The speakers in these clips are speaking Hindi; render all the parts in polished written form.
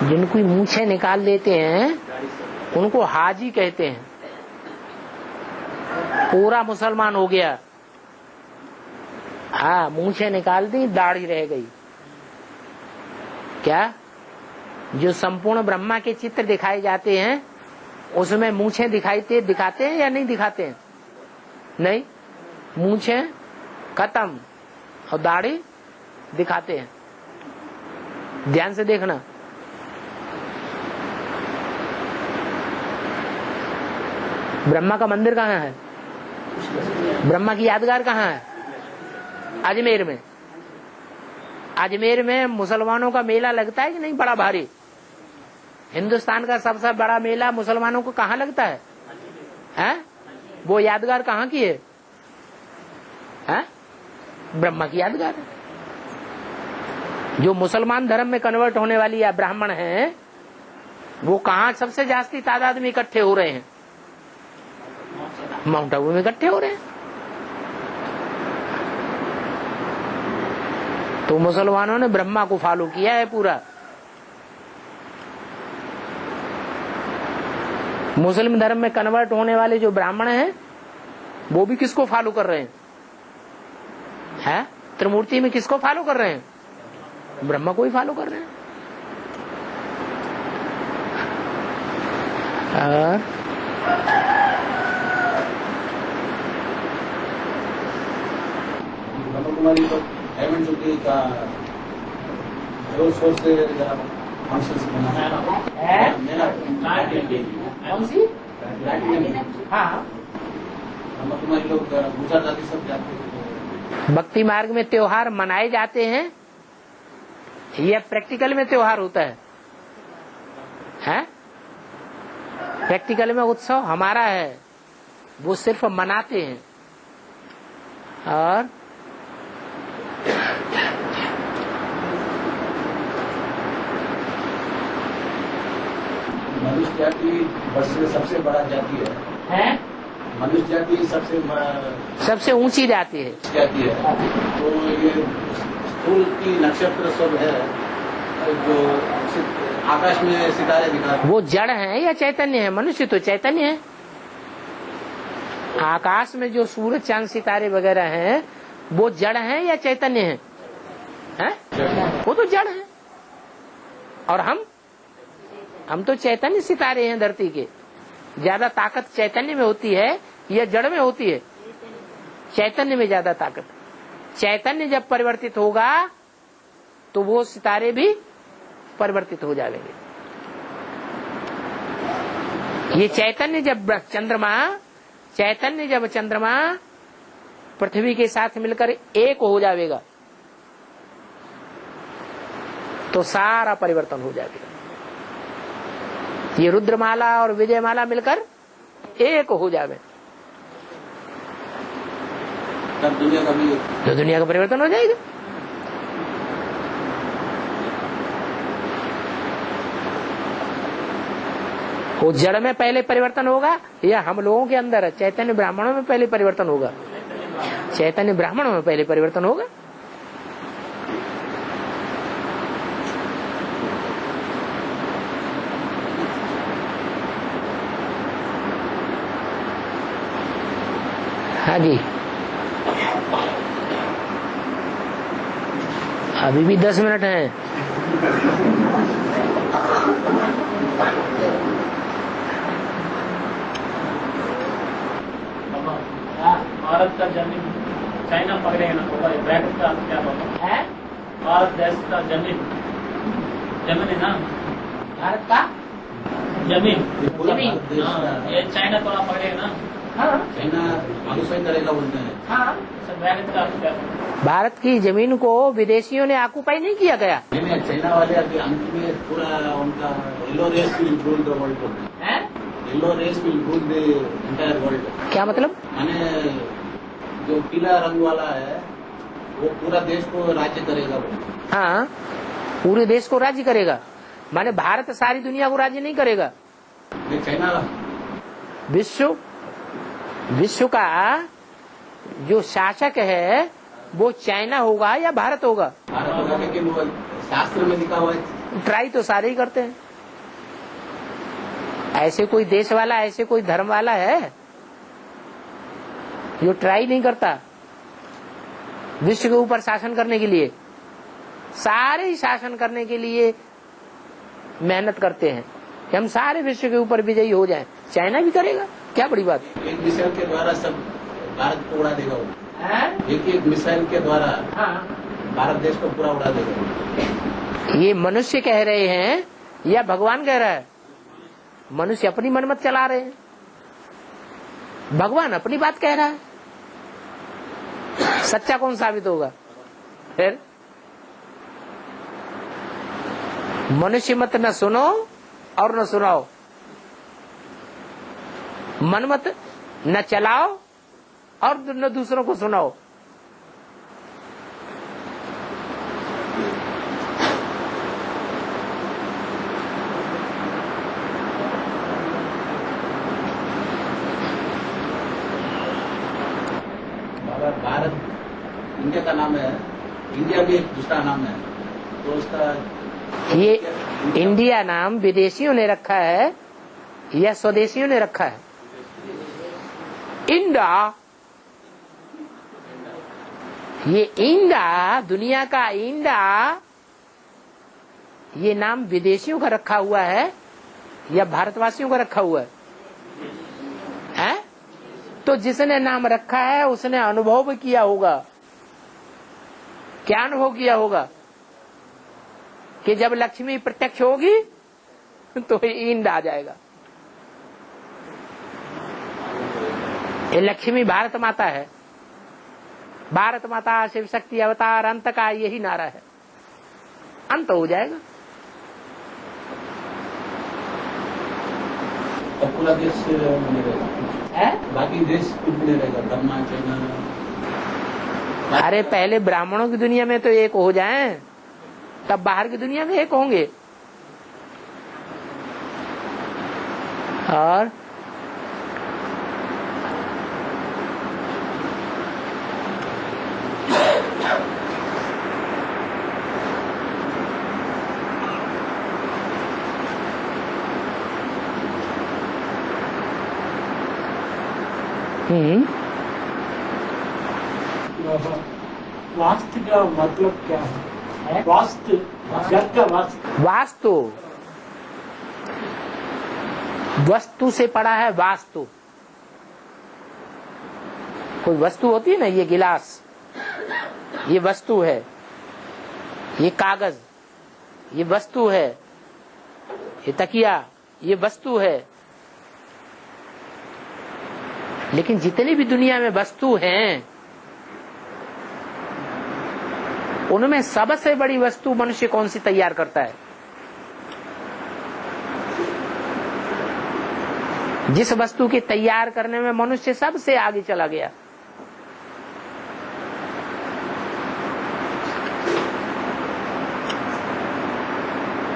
जिनको मूछें निकाल देते हैं उनको हाजी कहते हैं। पूरा मुसलमान हो गया। हाँ, मूछें निकाल दी, दाढ़ी रह गई। क्या जो संपूर्ण ब्रह्मा के चित्र दिखाए जाते हैं उसमें मूछें दिखाते हैं या नहीं दिखाते हैं? नहीं, मूछें खत्म और दाढ़ी दिखाते हैं। ध्यान से देखना। ब्रह्मा का मंदिर कहाँ है? ब्रह्मा की यादगार कहाँ है? अजमेर में। अजमेर में मुसलमानों का मेला लगता है कि नहीं? बड़ा भारी। हिंदुस्तान का सबसे बड़ा मेला मुसलमानों को कहाँ लगता है? हैं? वो यादगार कहाँ की है? हैं? ब्रह्मा की यादगार है। जो मुसलमान धर्म में कन्वर्ट होने वाली या ब्राह्मण हैं, वो कहाँ सबसे जास्ती तादाद में इकट्ठे हो रहे हैं? माउंट आबू में इकट्ठे हो रहे हैं। तो मुसलमानों ने ब्रह्मा को फॉलो किया है पूरा। मुस्लिम धर्म में कन्वर्ट होने वाले जो ब्राह्मण हैं वो भी किसको फॉलो कर रहे हैं? है? त्रिमूर्ति में किसको फॉलो कर रहे हैं? ब्रह्मा को ही फॉलो कर रहे हैं। ब्रह्मकुमारी तो हेमंत चुकी का रोज सोचते फंक्शंस बनाया कौन सी? हाँ, ब्रह्मकुमारी लोग पूजा जाति सब जाते हैं। भक्ति मार्ग में त्योहार मनाए जाते हैं। यह प्रैक्टिकल में त्योहार होता है। हैं? प्रैक्टिकल में उत्सव हमारा है, वो सिर्फ मनाते हैं। और मनुष्य जाति सबसे बड़ा जाति है। मनुष्य जाति सबसे ऊंची जाति है। तो ये स्थूल की नक्षत्र सब है जो आकाश में सितारे दिखाते, वो जड़ है या चैतन्य है? मनुष्य तो चैतन्य है। आकाश में जो सूरज चांद सितारे वगैरह हैं वो जड़ है या चैतन्य है? हैं? वो तो जड़ है। और हम तो चैतन्य सितारे हैं धरती के। ज्यादा ताकत चैतन्य में होती है या जड़ में होती है? चैतन्य में ज्यादा ताकत। चैतन्य जब परिवर्तित होगा तो वो सितारे भी परिवर्तित हो जाएंगे। ये चैतन्य जब चंद्रमा पृथ्वी के साथ मिलकर एक हो जाएगा तो सारा परिवर्तन हो जाएगा। ये रुद्रमाला और विजयमाला मिलकर एक हो जावे तब दुनिया का परिवर्तन हो जाएगा। वो जड़ में पहले परिवर्तन होगा या हम लोगों के अंदर चैतन्य ब्राह्मणों में पहले परिवर्तन होगा? चैतन्य ब्राह्मणों में पहले परिवर्तन होगा। हाँ जी, अभी भी 10 मिनट हैं। भारत का जमीन चाइना पकड़ेगा ना, होगा ब्रैकेट का क्या होगा है? भारत देश का जमीन है ना, भारत का जमीन ये चाइना थोड़ा पकड़ेगा ना। हाँ, चाइना अनुसरण करेगा बोलते हैं। हाँ, ब्रैकेट का क्या? भारत की जमीन को विदेशियों ने ऑक्युपाई नहीं किया गया। नहीं, चाइना वाले अभी अंत में पूरा उनका yellow race will rule the world बोलते हैं। Yellow race will rule the entire world. क्या मतलब? माने जो पीला रंग वाला है वो पूरा देश को राज्य करेगा। हाँ, पूरे देश को राज्य करेगा। माने भारत सारी दुनिया को राज्य नहीं करेगा। चाइना विश्व का जो शासक है वो चाइना होगा या भारत होगा? भारत होगा, लेकिन वो शास्त्र में लिखा हुआ है ट्राई तो सारे ही करते हैं। ऐसे कोई देश वाला, ऐसे कोई धर्म वाला है जो ट्राई नहीं करता विश्व के ऊपर शासन करने के लिए? सारे ही शासन करने के लिए मेहनत करते हैं कि हम सारे विश्व के ऊपर विजयी हो जाएं। चाइना भी करेगा, क्या बड़ी बात। एक मिसाइल के द्वारा सब भारत को उड़ा देगा वो। एक मिसाइल के द्वारा भारत देश को पूरा उड़ा देगा। ये मनुष्य कह रहे हैं या भगवान कह रहा है? मनुष्य अपनी मनमत चला रहे हैं, भगवान अपनी बात कह रहा है। सच्चा कौन साबित होगा? फिर मनुष्य मत न सुनो और न सुनाओ, मनमत न चलाओ और न दूसरों को सुनाओ। भारत इंडिया का नाम है, इंडिया भी एक दूसरा नाम है, तो उसका ये इंडिया नाम विदेशियों ने रखा है या स्वदेशियों ने रखा है? इंडा, ये इंडा, दुनिया का इंडा, ये नाम विदेशियों का रखा हुआ है या भारतवासियों का रखा हुआ है? तो जिसने नाम रखा है उसने अनुभव किया होगा। क्या अनुभव किया होगा? कि जब लक्ष्मी प्रत्यक्ष होगी तो इंड आ जाएगा। ये लक्ष्मी भारत माता है। भारत माता शिव शक्ति अवतार अंत का यही नारा है। अंत हो जाएगा। पूरा देश बाकी देश रहेगा, ब्रह्मा चाइना। अरे पहले ब्राह्मणों की दुनिया में तो एक हो जाएं, तब बाहर की दुनिया में एक होंगे। और वास्तु का मतलब क्या है? वास्तु, जग का वास्तु। वास्तु वस्तु से पड़ा है। वास्तु कोई वस्तु होती है ना, ये गिलास ये वस्तु है, ये कागज ये वस्तु है, ये तकिया ये वस्तु है। लेकिन जितनी भी दुनिया में वस्तु हैं, उनमें सबसे बड़ी वस्तु मनुष्य कौन सी तैयार करता है? जिस वस्तु के तैयार करने में मनुष्य सबसे आगे चला गया,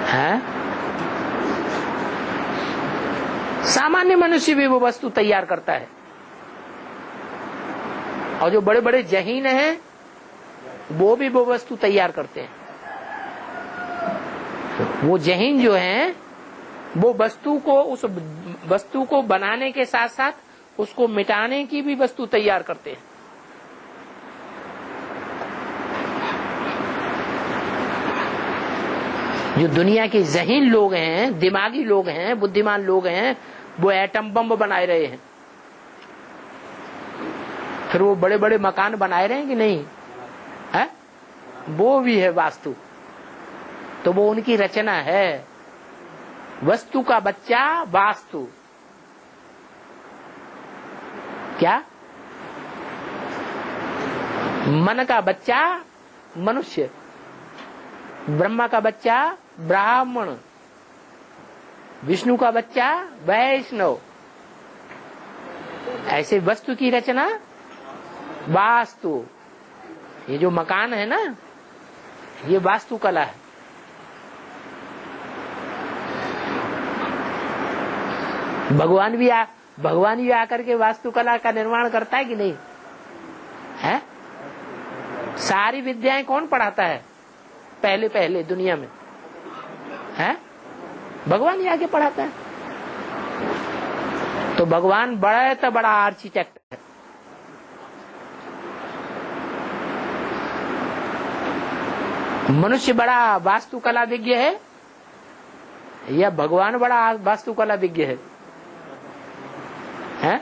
है? सामान्य मनुष्य भी वो वस्तु तैयार करता है। और जो बड़े बड़े जहीन हैं वो भी वो वस्तु तैयार करते हैं। वो जहीन जो हैं वो वस्तु को, उस वस्तु को बनाने के साथ साथ उसको मिटाने की भी वस्तु तैयार करते हैं। जो दुनिया के जहीन लोग हैं, दिमागी लोग हैं, बुद्धिमान लोग हैं, वो एटम बम बनाए रहे हैं। फिर वो बड़े बड़े मकान बनाए रहे हैं कि नहीं है? वो भी है वास्तु। तो वो उनकी रचना है। वस्तु का बच्चा वास्तु। क्या? मन का बच्चा मनुष्य, ब्रह्मा का बच्चा ब्राह्मण, विष्णु का बच्चा वैष्णव। ऐसे वस्तु की रचना वास्तु। ये जो मकान है ना, ये वास्तु कला है। भगवान भी आकर के वास्तुकला का निर्माण करता है कि नहीं है? सारी विद्याएं कौन पढ़ाता है? पहले दुनिया में है? भगवान ही आगे पढ़ाता है। तो भगवान बड़ा है तो बड़ा आर्किटेक्ट है। मनुष्य बड़ा वास्तुकला विज्ञ है या भगवान बड़ा वास्तुकला विज्ञ है? हैं?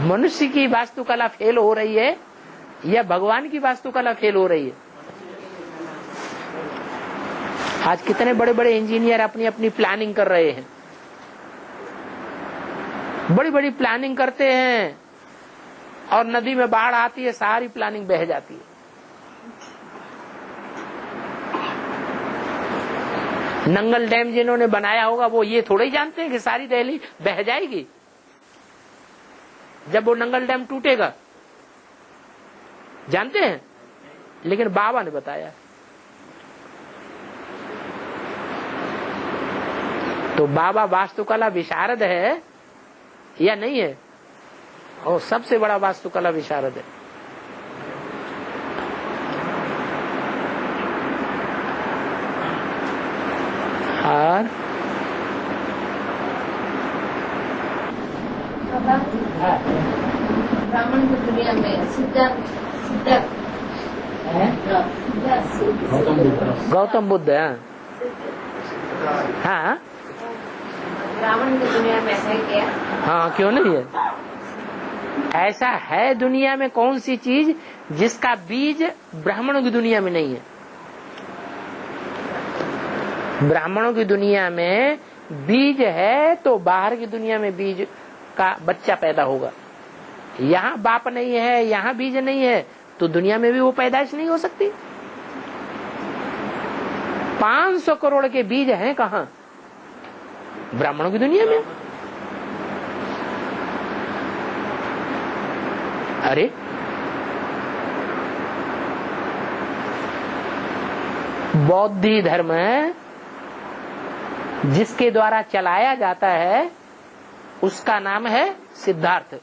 मनुष्य की वास्तुकला फेल हो रही है या भगवान की वास्तुकला फेल हो रही है? आज कितने बड़े बड़े इंजीनियर अपनी अपनी प्लानिंग कर रहे हैं, बड़ी बड़ी प्लानिंग करते हैं और नदी में बाढ़ आती है, सारी प्लानिंग बह जाती है। नंगल डैम जिन्होंने बनाया होगा वो ये थोड़े ही जानते हैं कि सारी दिल्ली बह जाएगी जब वो नंगल डैम टूटेगा, जानते हैं? लेकिन बाबा ने बताया। तो बाबा वास्तुकला विशारद है या नहीं है? और सबसे बड़ा वास्तुकला विशारद है। और ब्राह्मण की दुनिया में सिद्धार्थ गौतम बुद्ध है। हाँ ब्राह्मण की दुनिया में है क्या? हाँ, क्यों नहीं है? ऐसा है दुनिया में कौन सी चीज जिसका बीज ब्राह्मणों की दुनिया में नहीं है? ब्राह्मणों की दुनिया में बीज है तो बाहर की दुनिया में बीज का बच्चा पैदा होगा। यहाँ बाप नहीं है, यहाँ बीज नहीं है, तो दुनिया में भी वो पैदाइश नहीं हो सकती। 500 करोड़ के बीज हैं कहाँ? ब्राह्मणों की दुनिया में। अरे बौद्धी धर्म जिसके द्वारा चलाया जाता है उसका नाम है सिद्धार्थ।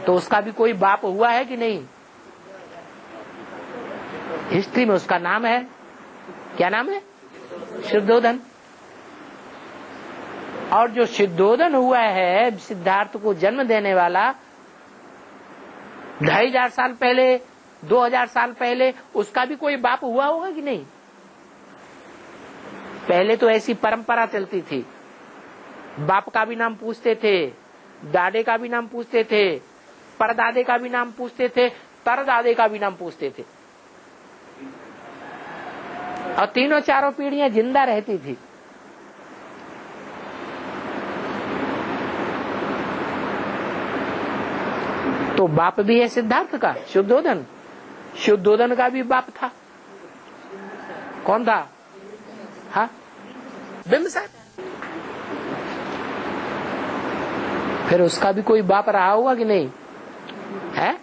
तो उसका भी कोई बाप हुआ है कि नहीं? हिस्ट्री में उसका नाम है, क्या नाम है? शुद्धोधन। और जो शुद्धोधन हुआ है सिद्धार्थ को जन्म देने वाला 2500 साल पहले, 2000 साल पहले, उसका भी कोई बाप हुआ होगा कि नहीं? पहले तो ऐसी परंपरा चलती थी, बाप का भी नाम पूछते थे, दादे का भी नाम पूछते थे, परदादे का भी नाम पूछते थे, परदादे का भी नाम पूछते थे, और तीनों चारों पीढ़ियां जिंदा रहती थी। तो बाप भी है सिद्धार्थ का, शुद्धोधन। शुद्धोधन का भी बाप था, कौन था? हाँ, बिंबिसार। फिर उसका भी कोई बाप रहा होगा कि नहीं है?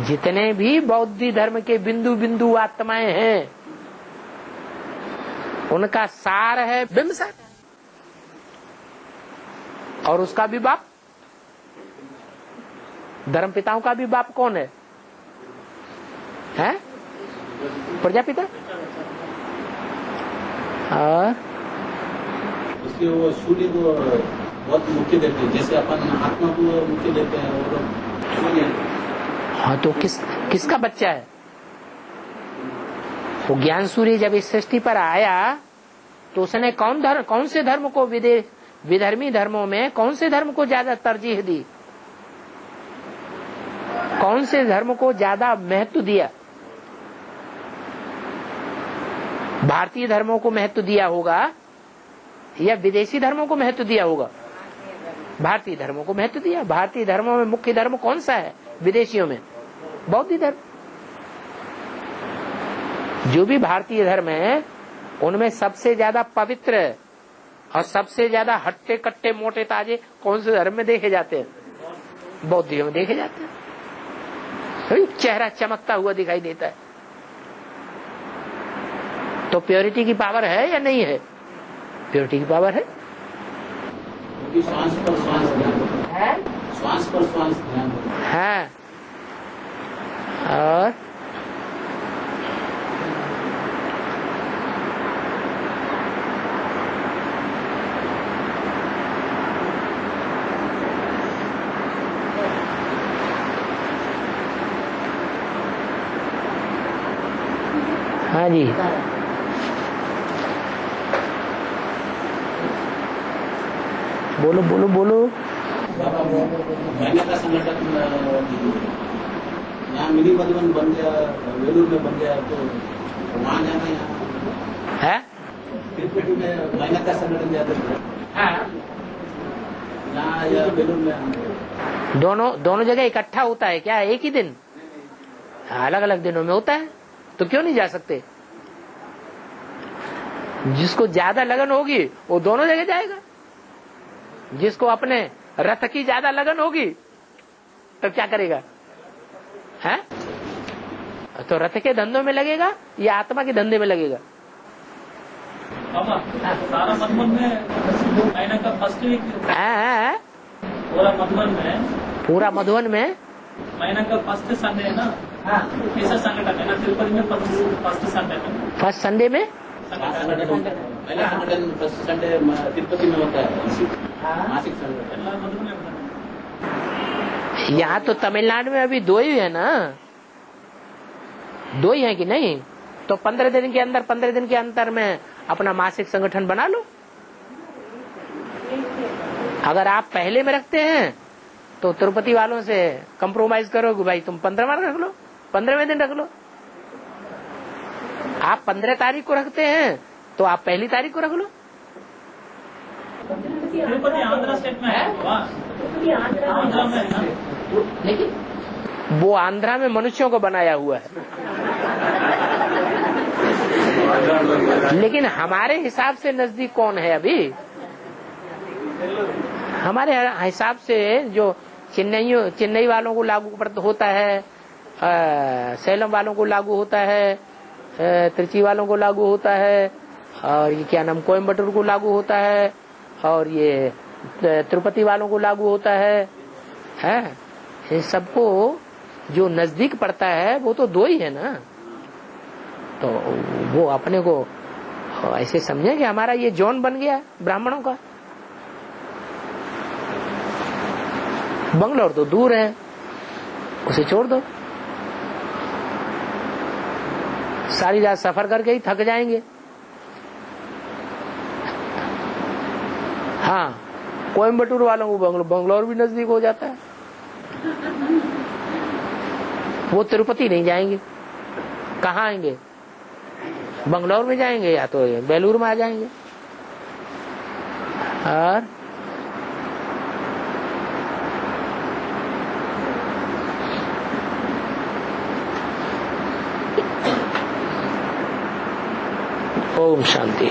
जितने भी बौद्ध धर्म के बिंदु बिंदु आत्माएं हैं उनका सार है बिंबिसार। और उसका भी बाप, धर्म पिताओं का भी बाप कौन है? हैं? प्रजापिता। और उसके वो सूर्य को बहुत मुख्य देते हैं, जैसे अपन आत्मा को मुख्य देते हैं और सूर्य। हाँ, तो किसका बच्चा है वो? ज्ञान सूर्य जब इस सृष्टि पर आया तो उसने कौन से धर्म को विधर्मी धर्मों में कौन से धर्म को ज्यादा तरजीह दी? कौन से धर्म को ज्यादा महत्व दिया? भारतीय धर्मों को महत्व दिया होगा या विदेशी धर्मों को महत्व दिया होगा? भारतीय धर्मों को महत्व दिया। भारतीय धर्मों में मुख्य धर्म कौन सा है? विदेशियों में बौद्ध धर्म। जो भी भारतीय धर्म है उनमें सबसे ज्यादा पवित्र और सबसे ज्यादा हट्टे कट्टे मोटे ताजे कौन से धर्म में देखे जाते हैं? बौद्धियों में देखे जाते हैं। चेहरा चमकता हुआ दिखाई देता है। तो प्योरिटी की पावर है या नहीं है? प्योरिटी की पावर है। श्वास पर श्वास ध्यान है, श्वास पर श्वास ध्यान है। और हाँ जी, बोलो बोलो बोलो। महिला का संगठन यहाँ मिनी मधुबन बन गया, वेलूर में बन गया, तो वहाँ जाना यहाँ है तिरुपति में महिला का संगठन ज्यादा है, यहाँ या वेलूर में आना। दोनों जगह इकट्ठा होता है क्या एक ही दिन? अलग अलग दिनों में होता है, तो क्यों नहीं जा सकते? जिसको ज्यादा लगन होगी वो दोनों जगह जाएगा। जिसको अपने रथ की ज्यादा लगन होगी तो क्या करेगा? है तो रथ के धंधों में लगेगा या आत्मा के धंधे में लगेगा? बाबा सारा मधुबन में महीने का फर्स्ट वीक पूरा मधुबन में महीने का फर्स्ट संडे है ना, ऐसा संगठन है ना तिरुपति में फर्स्ट संडे में, फर्स्ट संडे में महिला संगठन फर्स्ट संडे तिरुपति में होता है, मासिक संगठन। मधुबन में होता है। यहाँ तो तमिलनाडु में अभी 2 ही है ना, 2 ही है कि नहीं? तो 15 दिन के अंदर 15 दिन के अंतर में अपना मासिक संगठन बना लो। अगर आप पहले में रखते हैं तो तिरुपति वालों से कंप्रोमाइज करो कि भाई तुम 15वां रख लो, 15वें दिन रख लो। आप 15 तारीख को रखते हैं तो आप पहली तारीख को रख लो। तिरुपति आंध्र स्टेट में है, आंध्र में है ना, लेकिन वो आंध्रा में मनुष्यों को बनाया हुआ है, लेकिन हमारे हिसाब से नजदीक कौन है अभी? हमारे हिसाब से जो चेन्नई वालों को लागू होता है, सैलम वालों को लागू होता है, त्रिची वालों को लागू होता है, और ये क्या नाम कोयम्बटूर को लागू होता है, और ये तिरुपति वालों को लागू होता है। ये सबको जो नजदीक पड़ता है वो तो 2 ही है ना। तो वो अपने को ऐसे समझे कि हमारा ये जोन बन गया ब्राह्मणों का। बंगलोर तो दूर है, उसे छोड़ दो, सारी रात सफर करके ही थक जाएंगे। हाँ, कोयम्बटूर वालों को बंगलोर भी नजदीक हो जाता है, वो तिरुपति नहीं जाएंगे, कहाँ आएंगे? बंगलोर में जाएंगे या तो बेलूर में आ जाएंगे। और ओम शांति।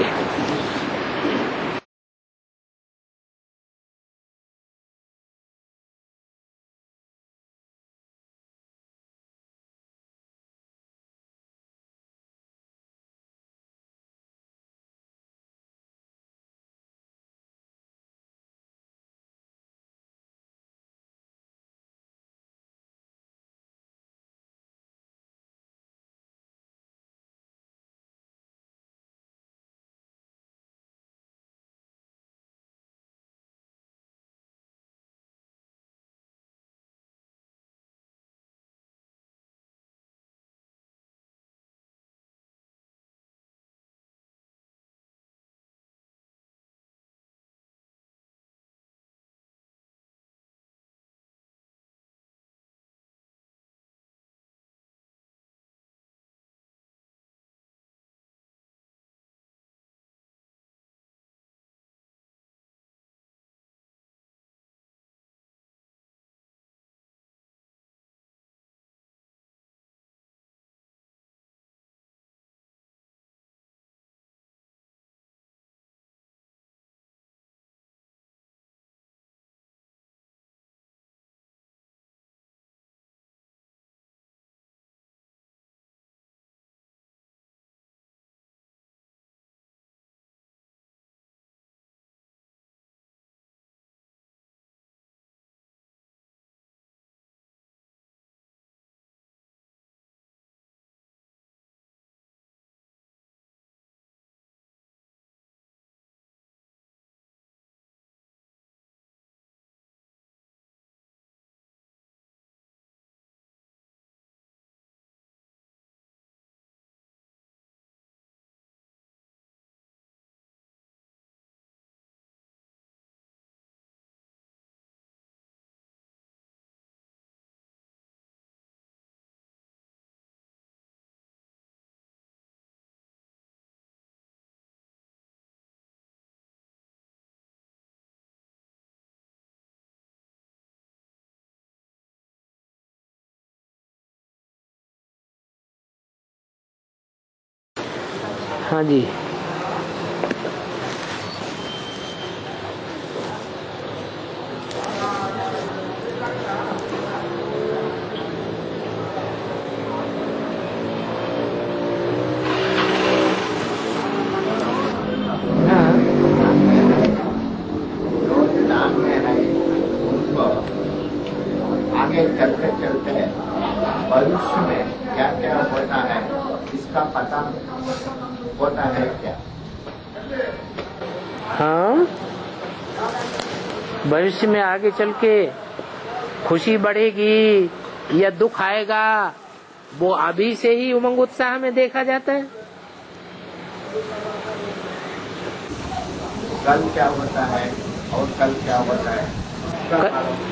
हाँ जी। आगे चलते चलते भविष्य में क्या क्या होता है इसका पता होता है क्या? हाँ, भविष्य में आगे चल के खुशी बढ़ेगी या दुख आएगा, वो अभी से ही उमंग उत्साह में देखा जाता है। कल क्या होता है और कल क्या होता है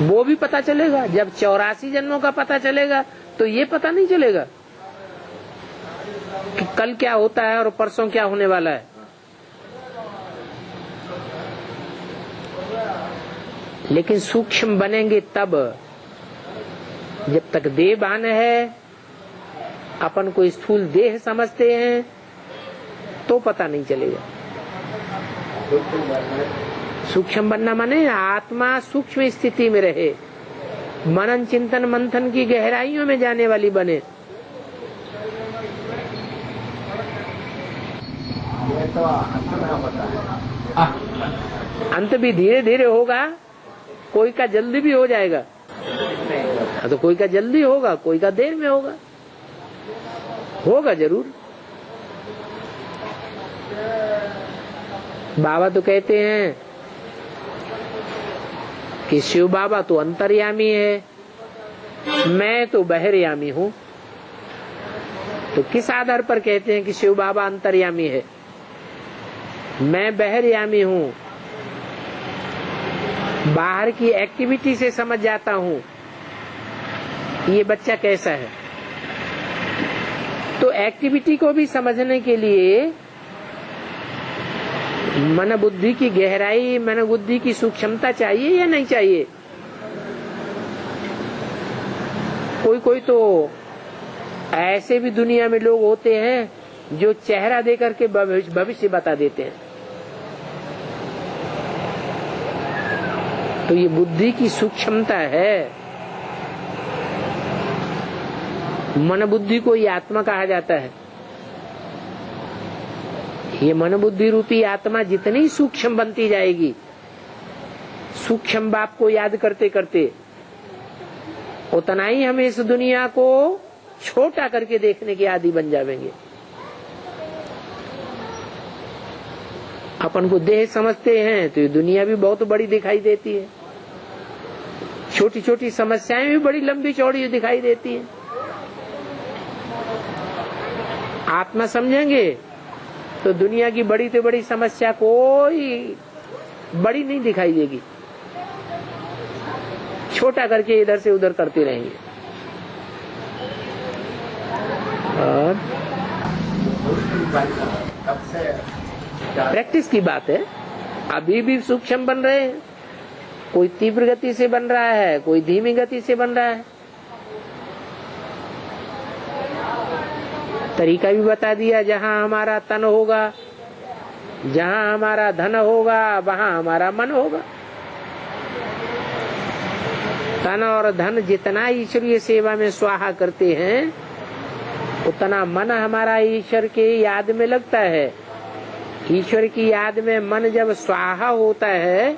वो भी पता चलेगा। जब 84 जन्मों का पता चलेगा तो ये पता नहीं चलेगा कि कल क्या होता है और परसों क्या होने वाला है। लेकिन सूक्ष्म बनेंगे तब, जब तक देह भान है, अपन को स्थूल देह समझते हैं तो पता नहीं चलेगा। सूक्ष्म बनना माने आत्मा सूक्ष्म स्थिति में रहे, मनन चिंतन मंथन की गहराइयों में जाने वाली बने। ये तो अंत में होता है। अंत भी धीरे धीरे होगा, कोई का जल्दी भी हो जाएगा। तो कोई का जल्दी होगा, कोई का देर में होगा, होगा जरूर। बाबा तो कहते हैं कि शिव बाबा तो अंतर्यामी है, मैं तो बहिर्यामी हूँ। तो किस आधार पर कहते हैं कि शिव बाबा अंतर्यामी है, मैं बहिर्यामी हूँ? बाहर की एक्टिविटी से समझ जाता हूँ ये बच्चा कैसा है। तो एक्टिविटी को भी समझने के लिए मन बुद्धि की गहराई, मन बुद्धि की सूक्ष्मता चाहिए या नहीं चाहिए? कोई कोई तो ऐसे भी दुनिया में लोग होते हैं जो चेहरा देकर के भविष्य बता देते हैं। तो ये बुद्धि की सूक्ष्मता है। मन बुद्धि को ये आत्मा कहा जाता है। ये मन बुद्धि रूपी आत्मा जितनी सूक्ष्म बनती जाएगी, सूक्ष्म बाप को याद करते करते, उतना ही हम इस दुनिया को छोटा करके देखने के आदी बन जाएंगे। अपन को देह समझते हैं तो ये दुनिया भी बहुत बड़ी दिखाई देती है, छोटी छोटी समस्याएं भी बड़ी लंबी चौड़ी दिखाई देती है। आत्मा समझेंगे तो दुनिया की बड़ी से बड़ी समस्या कोई बड़ी नहीं दिखाई देगी, छोटा करके इधर से उधर करते रहेंगे। और प्रैक्टिस की बात है। अभी भी सूक्ष्म बन रहे हैं, कोई तीव्र गति से बन रहा है, कोई धीमी गति से बन रहा है। तरीका भी बता दिया, जहाँ हमारा तन होगा, जहाँ हमारा धन होगा, वहाँ हमारा मन होगा। तन और धन जितना ईश्वरीय सेवा में स्वाहा करते हैं, उतना मन हमारा ईश्वर के याद में लगता है। ईश्वर की याद में मन जब स्वाहा होता है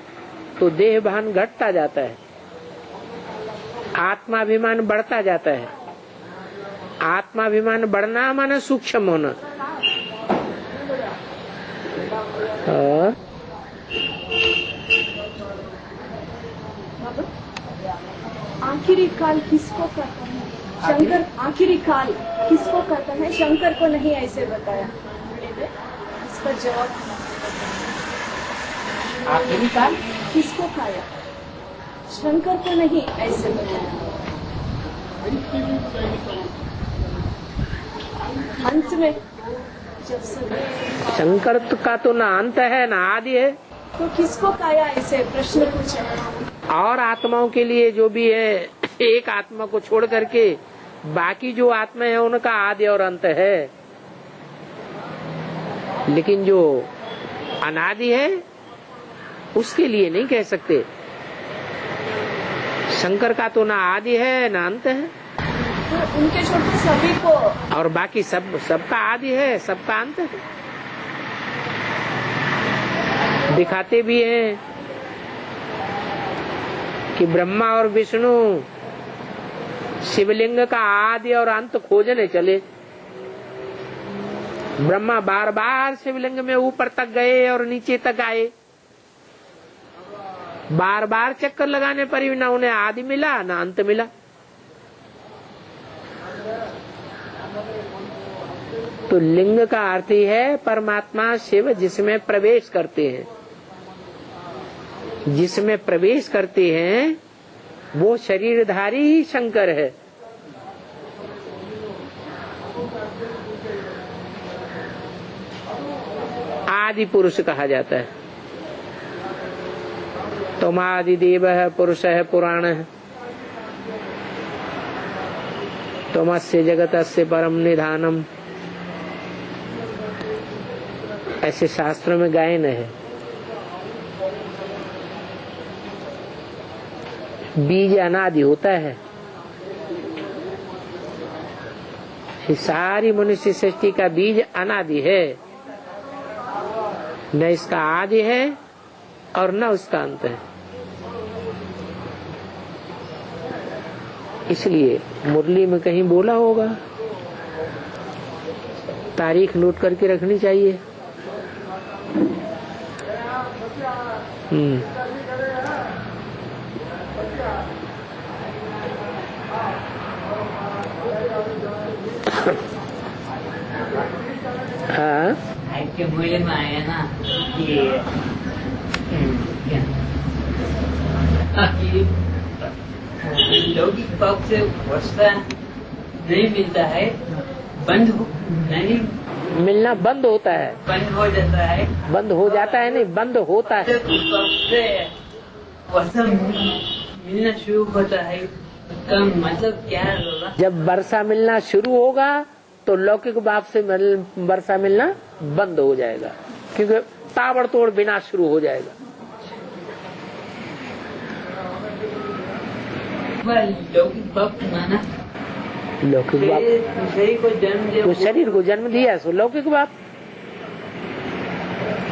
तो देह भान घटता जाता है, आत्माभिमान बढ़ता जाता है। आत्माभिमान बढ़ना माने सूक्ष्म होना। आखिरी काल किसको कहता है? शंकर आखिरी काल किसको कहता है? शंकर को नहीं ऐसे बताया। इसका जवाब आखिरी काल किसको खाया? शंकर को नहीं ऐसे बताया। अंत में जब शंकर का तो ना अंत है ना आदि है, तो किसको खाया ऐसे प्रश्न पूछा। और आत्माओं के लिए जो भी है, एक आत्मा को छोड़ करके बाकी जो आत्मा है उनका आदि और अंत है। लेकिन जो अनादि है उसके लिए नहीं कह सकते। शंकर का तो ना आदि है ना अंत है, तो उनके छोटे सभी को, और बाकी सबका आदि है, सबका अंत है। दिखाते भी हैं कि ब्रह्मा और विष्णु शिवलिंग का आदि और अंत खोजने चले। ब्रह्मा बार बार शिवलिंग में ऊपर तक गए और नीचे तक आए, बार बार चक्कर लगाने पर भी ना उन्हें आदि मिला ना अंत मिला। तो लिंग का अर्थ ही है परमात्मा शिव जिसमें प्रवेश करते हैं। जिसमें प्रवेश करते हैं वो शरीरधारी ही शंकर है। आदि पुरुष कहा जाता है। तुमादि देव है, पुरुष है, पुराण है। तुमस्य जगतस्य परम निधानम, ऐसे शास्त्रों में गायन है। बीज अनादि होता है। सारी मनुष्य सृष्टि का बीज अनादि है, न इसका आदि है और न उसका अंत है। इसलिए मुरली में कहीं बोला होगा, तारीख नोट करके रखनी चाहिए। हाँ, के मूल्य में आया ना कि लौकिक पक्ष से वर्षा नहीं मिलता है, बंद नहीं मिलना बंद होता है, बंद हो जाता है, बंद हो जाता है नहीं, बंद होता है। वर्षा मिलना शुरू होता है, उसका मतलब क्या होगा? जब वर्षा मिलना शुरू होगा तो लौकिक बाप से वर्षा मिलना बंद हो जाएगा, क्योंकि ताबड़तोड़ विनाश शुरू हो जाएगा। लौकिक बाप माना लौकिक बाप शरीर को जन्म दिया, तो शरीर को जन्म दिया सो लौकिक बाप,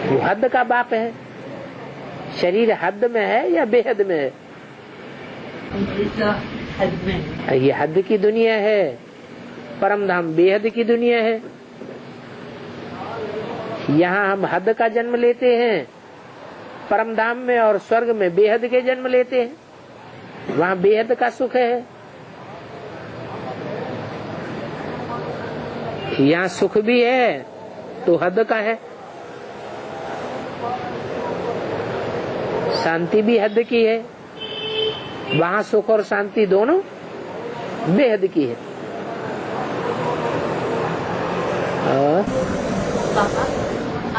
वो हद का बाप है। शरीर हद में है या बेहद में है? हद में। ये हद की दुनिया है, परम धाम बेहद की दुनिया है। यहाँ हम हद का जन्म लेते हैं परम धाम में, और स्वर्ग में बेहद के जन्म लेते हैं। वहाँ बेहद का सुख है, यहाँ सुख भी है तो हद का है, शांति भी हद की है। वहाँ सुख और शांति दोनों बेहद की है। पापा,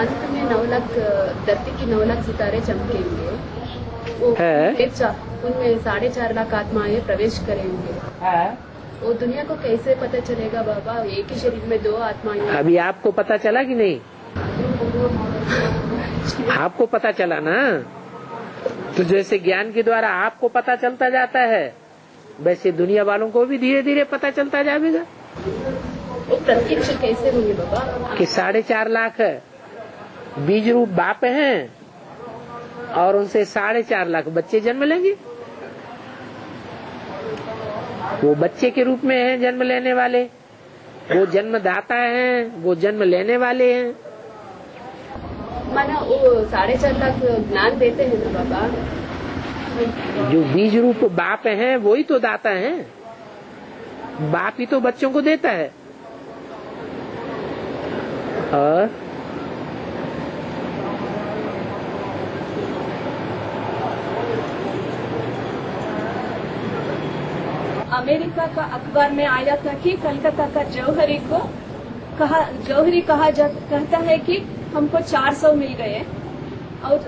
अंत में 9 लाख धरती की 9 लाख सितारे चमकेंगे, वो उनमें 4.5 लाख आत्माएं प्रवेश करेंगे। वो दुनिया को कैसे पता चलेगा बाबा? एक ही शरीर में 2 आत्माएं। अभी आपको पता चला कि नहीं? आपको पता चला ना? तो जैसे ज्ञान के द्वारा आपको पता चलता जाता है, वैसे दुनिया वालों को भी धीरे धीरे पता चलता जाएगा। वो प्रत्यक्ष कैसे होंगे बाबा? कि 4.5 लाख बीज रूप बाप हैं और उनसे 4.5 लाख बच्चे जन्म लेंगे। वो बच्चे के रूप में हैं जन्म लेने वाले, वो जन्मदाता हैं, वो जन्म लेने वाले हैं। माना वो 4.5 लाख ज्ञान देते हैं ना बाबा? जो बीज रूप बाप हैं वही तो दाता हैं। बाप ही तो बच्चों को देता है। और अमेरिका का अखबार में आया था कि कलकत्ता का जौहरी कहता है कि हमको 400 मिल गए और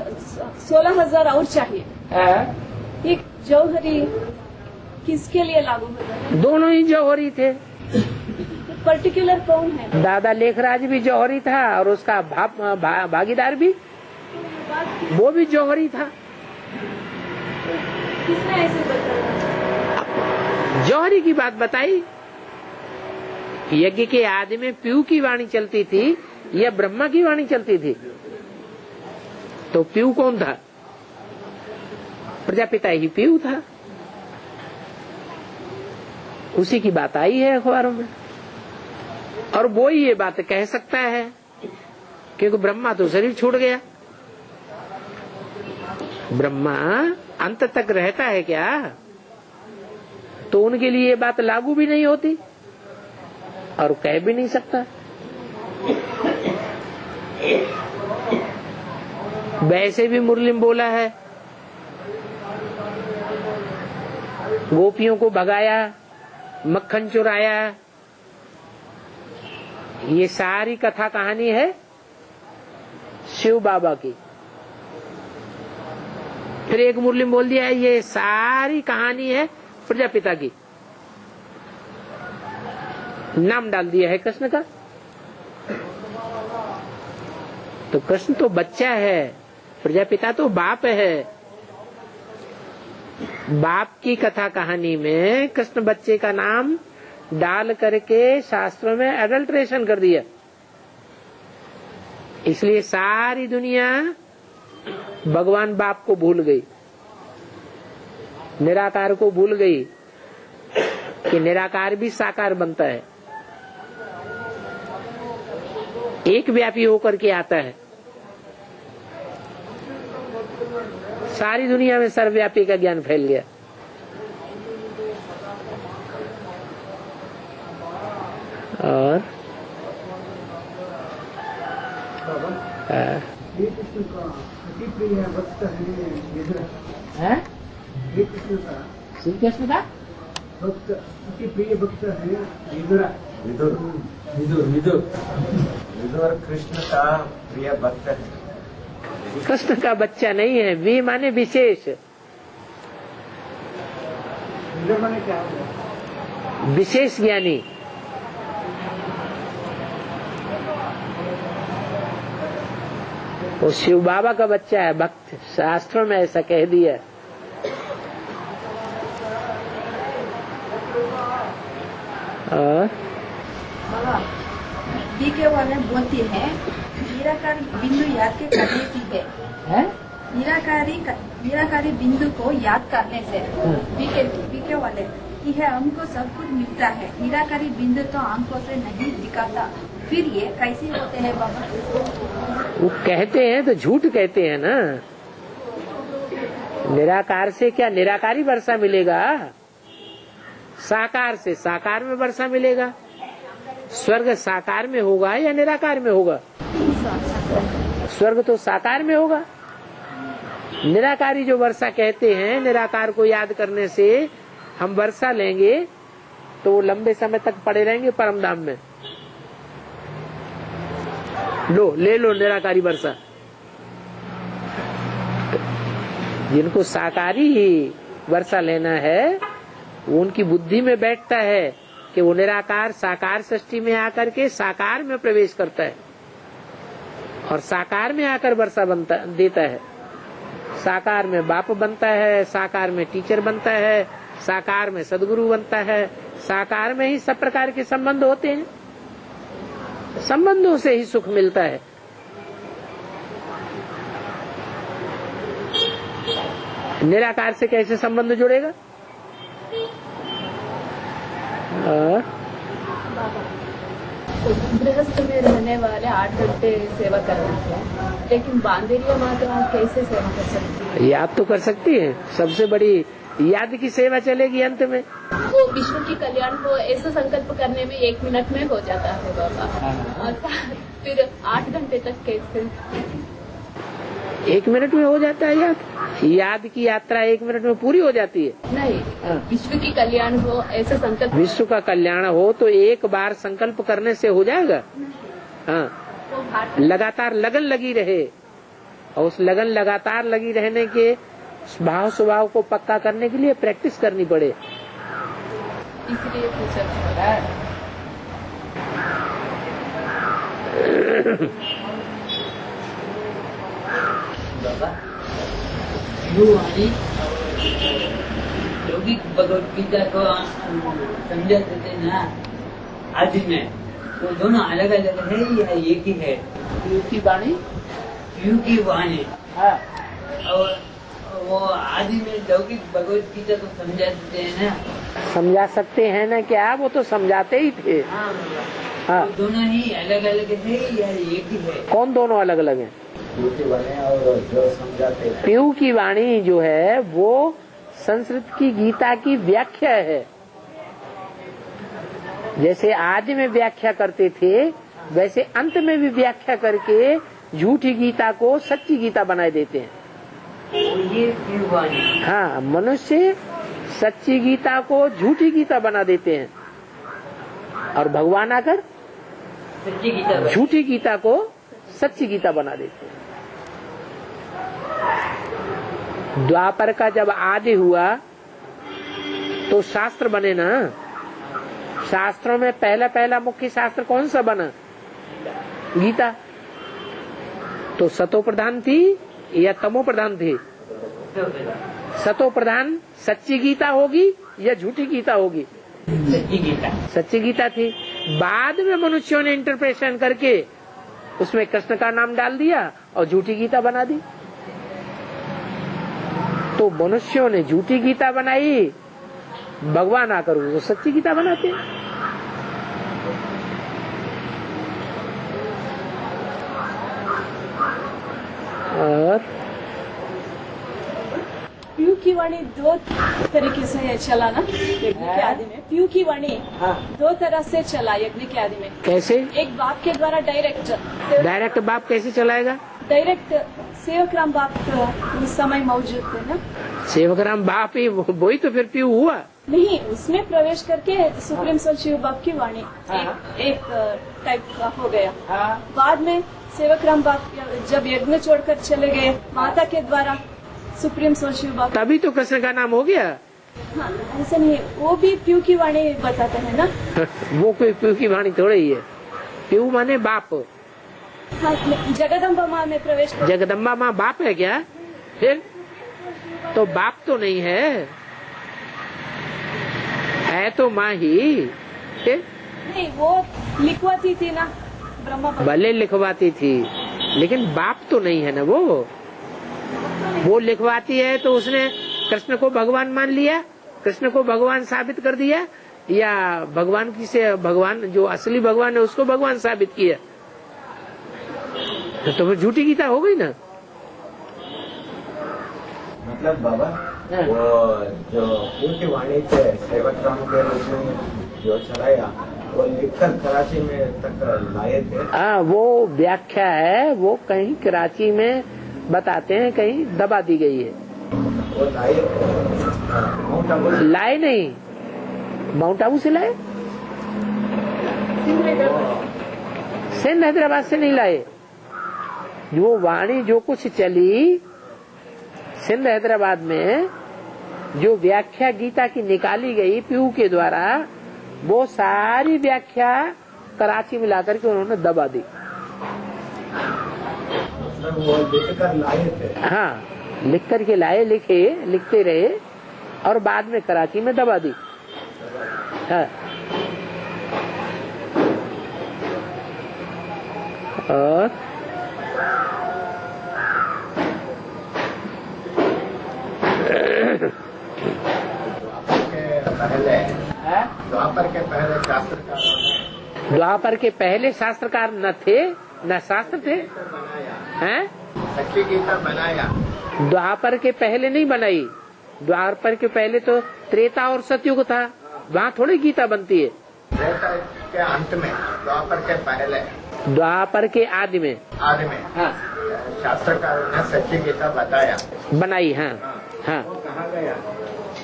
16,000 और चाहिए। ये जौहरी किसके लिए लागू होता है? दोनों ही जौहरी थे। पर्टिकुलर कौन है? दादा लेखराज भी जौहरी था और उसका भागीदार भी वो भी जौहरी था। किसने ऐसे बताया? जौहरी की बात बताई। यज्ञ के आदि में पीयू की वाणी चलती थी या ब्रह्मा की वाणी चलती थी? तो पीयू कौन था? प्रजापिता ही पीयू था। उसी की बात आई है अखबारों में और वो ही ये बात कह सकता है क्योंकि ब्रह्मा तो शरीर छूट गया। ब्रह्मा अंत तक रहता है क्या? तो उनके लिए ये बात लागू भी नहीं होती और कह भी नहीं सकता। वैसे भी मुरली में बोला है, गोपियों को भगाया, मक्खन चुराया, ये सारी कथा कहानी है शिव बाबा की। फिर एक मुरली में बोल दिया है ये सारी कहानी है प्रजापिता की। नाम डाल दिया है कृष्ण का। तो कृष्ण तो बच्चा है, प्रजापिता तो बाप है। बाप की कथा कहानी में कृष्ण बच्चे का नाम डाल करके शास्त्रों में एडल्ट्रेशन कर दिया। इसलिए सारी दुनिया भगवान बाप को भूल गई, निराकार को भूल गई कि निराकार भी साकार बनता है, एक व्यापी होकर के आता है। सारी दुनिया में सर्वव्यापी का ज्ञान फैल गया। और श्री कृष्ण का भक्त अति प्रिय भक्त है विदुर। विदुर कृष्ण का प्रिय भक्त है। कृष्ण का बच्चा नहीं है। वी माने विशेष। विदुर माने क्या होगा? विशेष ज्ञानी। वो शिव बाबा का बच्चा है, भक्त। शास्त्रों में ऐसा कह दिया। और के वाले बोलती है निराकारी बिंदु याद के करने की है? निराकारी बिंदु को याद करने से बीके वाले यह हमको सब कुछ मिलता है। निराकारी बिंदु तो आंखों से नहीं दिखाता, फिर ये कैसे होते हैं बाबा? वो कहते हैं तो झूठ कहते हैं ना। निराकार से क्या निराकारी वर्षा मिलेगा? साकार से साकार में वर्षा मिलेगा। स्वर्ग साकार में होगा या निराकार में होगा? स्वर्ग तो साकार में होगा। निराकारी जो वर्षा कहते हैं, निराकार को याद करने से हम वर्षा लेंगे तो वो लंबे समय तक पड़े रहेंगे परम धाम में। ले लो निराकारी वर्षा। जिनको साकारी ही वर्षा लेना है, वो उनकी बुद्धि में बैठता है कि वो निराकार साकार सृष्टि में आकर के साकार में प्रवेश करता है और साकार में आकर वर्षा देता है। साकार में बाप बनता है, साकार में टीचर बनता है, साकार में सदगुरु बनता है। साकार में ही सब प्रकार के संबंध होते हैं। संबंधों से ही सुख मिलता है। निराकार से कैसे संबंध जुड़ेगा? गृहस्थ में रहने वाले 8 घंटे सेवा करना है, लेकिन बांदेरिया माता कैसे सेवा कर सकती है? याद तो कर सकती है। सबसे बड़ी याद की सेवा चलेगी अंत में। वो विश्व की कल्याण को ऐसा संकल्प करने में 1 मिनट में हो जाता है बाबा, और फिर 8 घंटे तक कैसे? 1 मिनट में हो जाता है याद? याद की यात्रा 1 मिनट में पूरी हो जाती है? नहीं, विश्व की कल्याण हो ऐसा संकल्प। विश्व का कल्याण हो तो एक बार संकल्प करने से हो जाएगा? हाँ, लगातार लगन लगी रहे और उस लगन लगातार लगी रहने के भाव स्वभाव को पक्का करने के लिए प्रैक्टिस करनी पड़े। इसलिए पूछा। बाबा यो वाणी लौकिक भगवत गीता को समझा देते ना आदि में, वो दोनों अलग अलग है या एक ही है? पीयू की वाणी, पीयू की वाणी हाँ, और वो आदि में लौकिक भगवत गीता को समझा देते हैं ना। समझा सकते हैं ना क्या, वो तो समझाते ही थे। हाँ, हाँ, वो दोनों ही अलग अलग है या एक ही है? कौन दोनों अलग अलग हैं? और जो समझाते हैं। पीयू की वाणी जो है वो संस्कृत की गीता की व्याख्या है। जैसे आदि में व्याख्या करते थे, वैसे अंत में भी व्याख्या करके झूठी गीता को सच्ची गीता बनाए देते हैं। ये पीयू वाणी। हाँ, मनुष्य सच्ची गीता को झूठी गीता बना देते हैं और भगवान आकर सच्ची गीता झूठी गीता को सच्ची गीता बना देते हैं। द्वापर का जब आदि हुआ तो शास्त्र बने ना। शास्त्रों में पहला मुख्य शास्त्र कौन सा बना? गीता। तो सतो प्रधान थी या तमो प्रधान थी? सतो प्रधान सच्ची गीता होगी या झूठी गीता होगी? सच्ची गीता। सच्ची गीता थी। बाद में मनुष्यों ने इंटरप्रेशन करके उसमें कृष्ण का नाम डाल दिया और झूठी गीता बना दी। तो मनुष्यों ने झूठी गीता बनाई, भगवान आकर उसको सच्ची गीता बनाते। और पीयू की वाणी दो तरीके से चला ना यज्ञ के आदि में। पीयू की वाणी दो तरह से चला यज्ञ के आदि में। कैसे? एक बाप के द्वारा डायरेक्ट बाप कैसे चलाएगा? डायरेक्ट सेवक राम बाप उस समय मौजूद थे ना। सेवक राम बाप ही वही तो फिर पीयू हुआ। नहीं, उसमें प्रवेश करके सुप्रीम सोल शिव बाप की वाणी एक टाइप का हो गया। बाद में सेवक राम बाप जब यज्ञ छोड़कर चले गए माता के द्वारा सुप्रीम सोल शिव बाप, तभी तो कृष्ण का नाम हो गया। हाँ, ऐसा नहीं, वो भी पीयू की वाणी बताते हैं ना। वो कोई पीयू की वाणी थोड़ी ही है। पीयू माने बाप। हाँ, जगदम्बा माँ में प्रवेश। जगदम्बा माँ बाप है क्या? फिर तो बाप तो नहीं है तो माँ ही। फिर नहीं, वो लिखवाती थी ना ब्रह्मा। भले लिखवाती थी लेकिन बाप तो नहीं है ना। वो लिखवाती है तो उसने कृष्ण को भगवान मान लिया, कृष्ण को भगवान साबित कर दिया, या भगवान की से भगवान जो असली भगवान है उसको भगवान साबित किया, तो फिर झूठी गीता हो गई ना। मतलब बाबा वो जो उनकी वाणी से सेवक राम के रूप में जो चलाया वो लिखकर कराची में तक लाए थे। हाँ, वो व्याख्या है, वो कहीं कराची में बताते हैं, कहीं दबा दी गई है। वो लाए नहीं, माउंट आबू से लाए, सिंध हैदराबाद से नहीं लाए। वो वाणी जो कुछ चली सिंध हैदराबाद में, जो व्याख्या गीता की निकाली गई पीयू के द्वारा, वो सारी व्याख्या कराची में लाकर के उन्होंने दबा दी। वो लिखकर लाए थे। हाँ, लिख करके लाए, लिखते रहे और बाद में कराची में दबा दी। हाँ। और द्वापर के पहले शास्त्रकार न थे, न शास्त्र थे। हैं? सच्ची गीता बनाया। द्वापर के पहले नहीं बनाई। द्वापर के पहले तो त्रेता और सतयुग था, वहाँ थोड़ी गीता बनती है। त्रेता के अंत में, द्वापर के पहले, द्वापर के आदि में हाँ, शास्त्रकारों ने सच्ची गीता बनाई। हाँ, हाँ, वो कहाँ गया?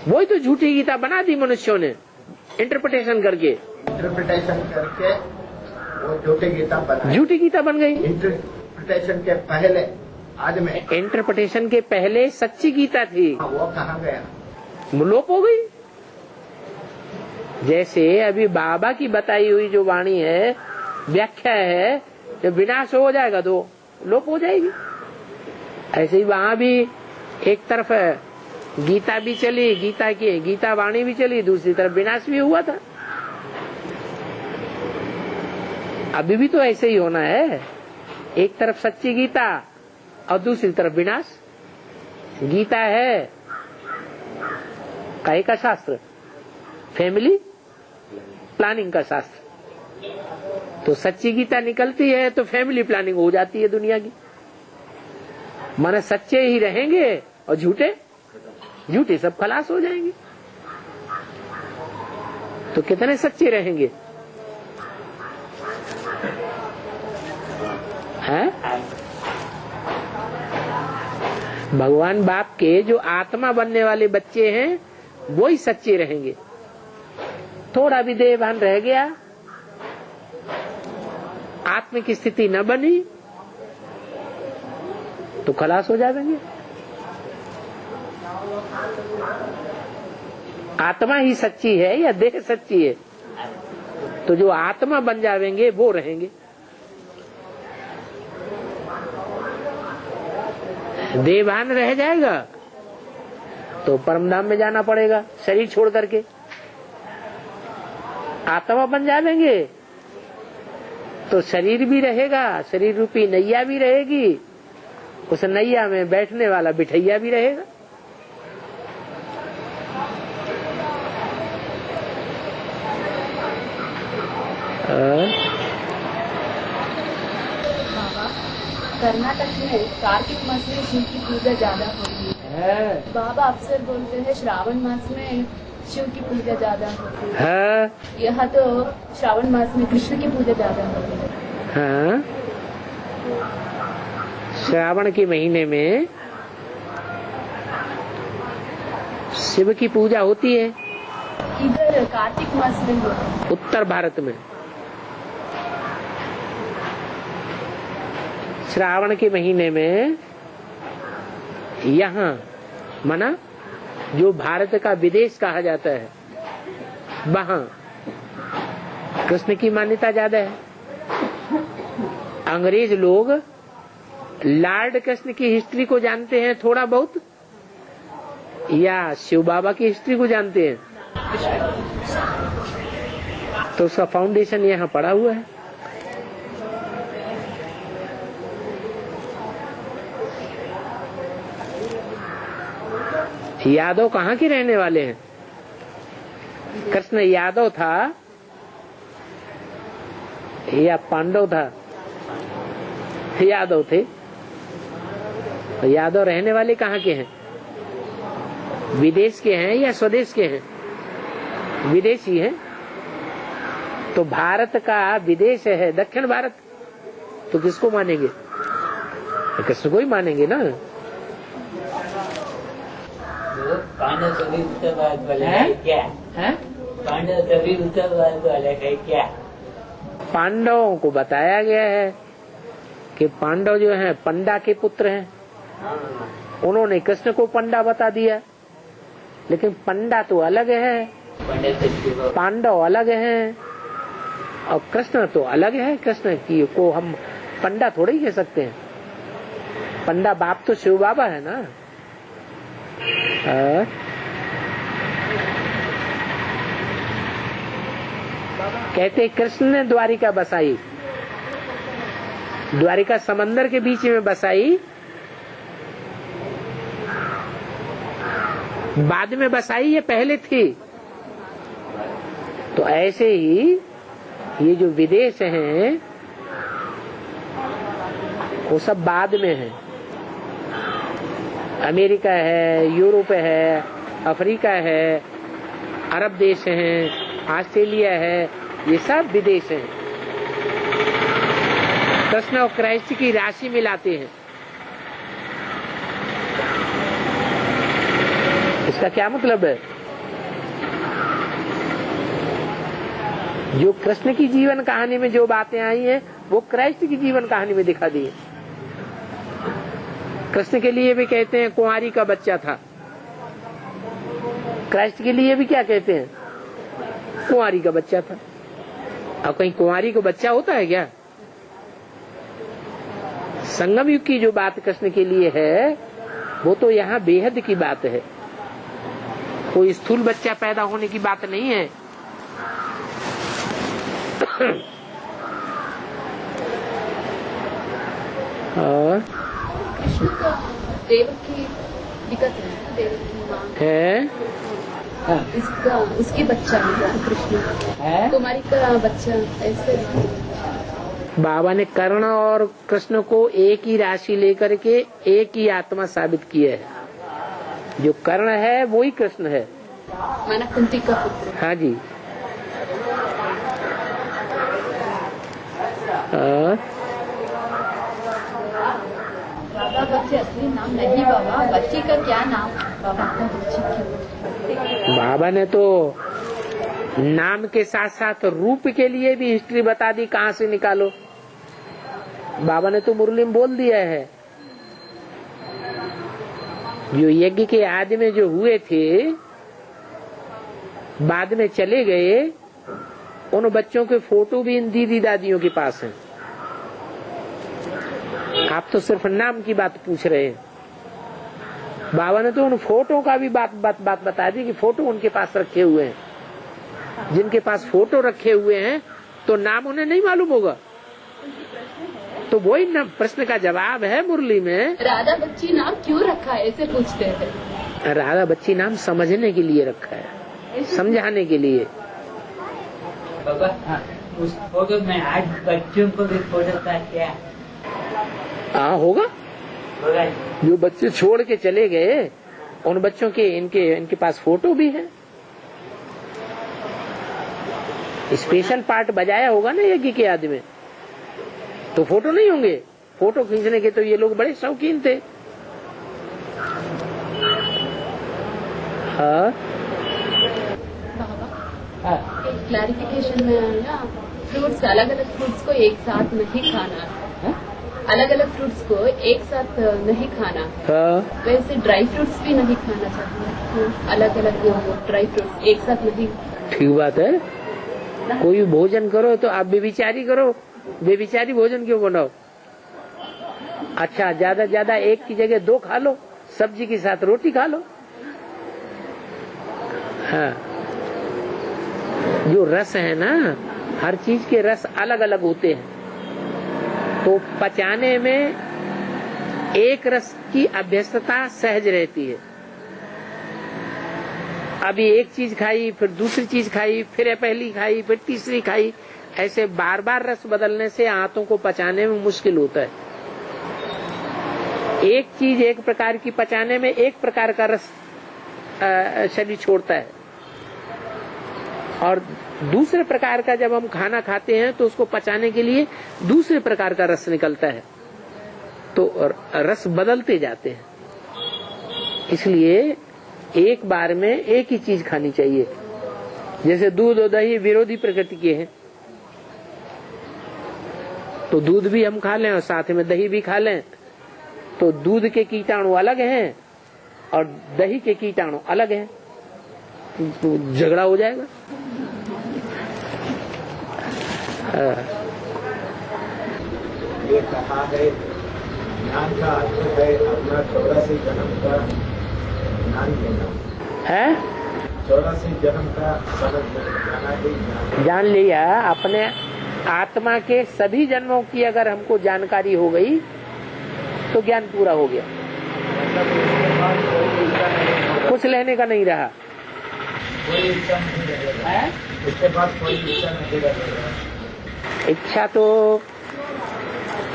वही तो झूठी गीता बना दी मनुष्यों ने इंटरप्रिटेशन करके वो झूठी गीता बन गई। इंटरप्रिटेशन के पहले आज में, इंटरप्रिटेशन के पहले सच्ची गीता थी, वो कहाँ गया? लोप हो गई। जैसे अभी बाबा की बताई हुई जो वाणी है, व्याख्या है, जब विनाश हो जाएगा तो लोप हो जाएगी। ऐसे ही वहां भी एक तरफ गीता भी चली, गीता वाणी भी चली, दूसरी तरफ विनाश भी हुआ था। अभी भी तो ऐसे ही होना है, एक तरफ सच्ची गीता और दूसरी तरफ विनाश। गीता है काय का शास्त्र, फैमिली प्लानिंग का शास्त्र। तो सच्ची गीता निकलती है तो फैमिली प्लानिंग हो जाती है दुनिया की। माने सच्चे ही रहेंगे और झूठे सब खलास हो जाएंगे। तो कितने सच्चे रहेंगे हैं? भगवान बाप के जो आत्मा बनने वाले बच्चे हैं वो ही सच्चे रहेंगे। थोड़ा भी देहभान रह गया, आत्म की स्थिति न बनी तो खलास हो जाएंगे। आत्मा ही सच्ची है या देह सच्ची है? तो जो आत्मा बन जाएंगे वो रहेंगे। देहभान रह जाएगा तो परमधाम में जाना पड़ेगा शरीर छोड़ करके। आत्मा बन जाएंगे तो शरीर भी रहेगा, शरीर रूपी नैया भी रहेगी, उस नैया में बैठने वाला बिठैया भी रहेगा। कर्नाटक में कार्तिक मास में शिव की पूजा ज्यादा होती है। बाबा अक्सर बोलते हैं श्रावण मास में शिव की पूजा ज्यादा होती है। यहाँ तो श्रावण मास में कृष्ण की पूजा ज्यादा होती है। हाँ, श्रावण के महीने में शिव की पूजा होती है। इधर कार्तिक मास में होती है। उत्तर भारत में श्रावण के महीने में, यहाँ माना जो भारत का विदेश कहा जाता है वहाँ कृष्ण की मान्यता ज्यादा है। अंग्रेज लोग लॉर्ड कृष्ण की हिस्ट्री को जानते हैं थोड़ा बहुत, या शिव बाबा की हिस्ट्री को जानते हैं, तो उसका फाउंडेशन यहाँ पड़ा हुआ है। यादव कहाँ के रहने वाले हैं? कृष्ण यादव था या पांडव था? यादव थे। यादव रहने वाले कहाँ के हैं? विदेश के हैं या स्वदेश के हैं? विदेशी हैं। तो भारत का विदेश है दक्षिण भारत, तो किसको मानेंगे? कृष्ण को ही मानेंगे ना। पांडव सभी उत्तर भारत वाले हैं क्या? पांडव सभी उत्तर भारत वाले हैं क्या? पांडवों को बताया गया है कि पांडव जो हैं पंडा के पुत्र हैं। उन्होंने कृष्ण को पंडा बता दिया, लेकिन पंडा तो अलग है, पांडव अलग हैं और कृष्ण तो अलग है। कृष्ण की को हम पंडा थोड़े ही कह सकते हैं। पंडा बाप तो शिव बाबा है ना। कहते कृष्ण ने द्वारिका बसाई, द्वारिका समंदर के बीच में बसाई, बाद में बसाई ये पहले थी। तो ऐसे ही ये जो विदेश हैं वो सब बाद में है। अमेरिका है, यूरोप है, अफ्रीका है, अरब देश हैं, ऑस्ट्रेलिया है, ये सब विदेश हैं। कृष्ण और क्राइस्ट की राशि मिलाते हैं। इसका क्या मतलब है? जो कृष्ण की जीवन कहानी में जो बातें आई हैं वो क्राइस्ट की जीवन कहानी में दिखा दी है। कृष्ण के लिए भी कहते हैं कुंवारी का बच्चा था, क्राइस्ट के लिए भी क्या कहते हैं? कुंवारी का बच्चा था। अब कहीं कुंवारी को बच्चा होता है क्या? संगम युग की जो बात कृष्ण के लिए है वो तो यहाँ बेहद की बात है, कोई स्थूल बच्चा पैदा होने की बात नहीं है। और कृष्ण का देवकी दिक्कत है, देवकी माँ है इसका उसकी बच्चा है कृष्ण, कुमारी का बच्चा ऐसे। बाबा ने कर्ण और कृष्ण को एक ही राशि लेकर के एक ही आत्मा साबित किया है। जो कर्ण है वो ही कृष्ण है, माना कुंती का पुत्र। हाँ जी। बाबा बच्चे असली नाम नहीं बाबा, बच्ची का क्या नाम बाबा का बच्ची क्यों? बाबा ने तो नाम के साथ साथ रूप के लिए भी हिस्ट्री बता दी, कहाँ से निकालो। बाबा ने तो मुरली में बोल दिया है, जो यज्ञ के आदि में जो हुए थे बाद में चले गए, उन बच्चों के फोटो भी इन दीदी दादियों के पास हैं। आप तो सिर्फ नाम की बात पूछ रहे हैं, बाबा ने तो उन फोटो का भी बात बता दी कि फोटो उनके पास रखे हुए हैं। जिनके पास फोटो रखे हुए हैं तो नाम उन्हें नहीं मालूम होगा। तो वही ना प्रश्न का जवाब है मुरली में। राधा बच्ची नाम क्यों रखा है ऐसे पूछते हैं। राधा बच्ची नाम समझने के लिए रखा है, समझाने के लिए। बाबा उस फोटो में आज बच्चों को भी फोटो का क्या होगा। जो बच्चे छोड़ के चले गए उन बच्चों के इनके पास फोटो भी है। स्पेशल पार्ट बजाया होगा ना यज्ञ के आदि में, तो फोटो नहीं होंगे। फोटो खींचने के तो ये लोग बड़े शौकीन थे। हाँ क्लैरिफिकेशन में आया, फ्रूट्स अलग अलग फ्रूट्स को एक साथ नहीं खाना, अलग अलग फ्रूट्स को एक साथ नहीं खाना। हाँ। वैसे ड्राई फ्रूट्स भी नहीं खाना चाहिए, अलग अलग ड्राई फ्रूट्स एक साथ नहीं। ठीक बात है। कोई भोजन करो तो आप बेविचारी करो, बेविचारी भोजन क्यों बनाओ। अच्छा ज्यादा एक की जगह 2 खा लो, सब्जी के साथ रोटी खा लो। हाँ। जो रस है ना, हर चीज के रस अलग अलग होते हैं, तो पचाने में एक रस की अभ्यस्तता सहज रहती है। अभी एक चीज खाई, फिर दूसरी चीज खाई, फिर पहली खाई, फिर तीसरी खाई, ऐसे बार बार रस बदलने से आंतों को पचाने में मुश्किल होता है। एक चीज एक प्रकार की पचाने में एक प्रकार का रस शरीर छोड़ता है, और दूसरे प्रकार का जब हम खाना खाते हैं तो उसको पचाने के लिए दूसरे प्रकार का रस निकलता है, तो रस बदलते जाते हैं। इसलिए एक बार में एक ही चीज खानी चाहिए। जैसे दूध और दही विरोधी प्रकृति के हैं, तो दूध भी हम खा लें और साथ में दही भी खा लें, तो दूध के कीटाणु अलग हैं और दही के कीटाणु अलग हैं, तो झगड़ा हो जाएगा। ये कहा है ज्ञान का अर्थ है अपना 84 जन्म का ज्ञान लेना है। 84 जन्म का समझ जाना ही ज्ञान। जान लिया, अपने आत्मा के सभी जन्मों की अगर हमको जानकारी हो गई तो ज्ञान पूरा हो गया, कुछ लेने का नहीं रहा। कोई इच्छा नहीं रहेगा, उसके बाद कोई इच्छा नहीं रहेगा। इच्छा तो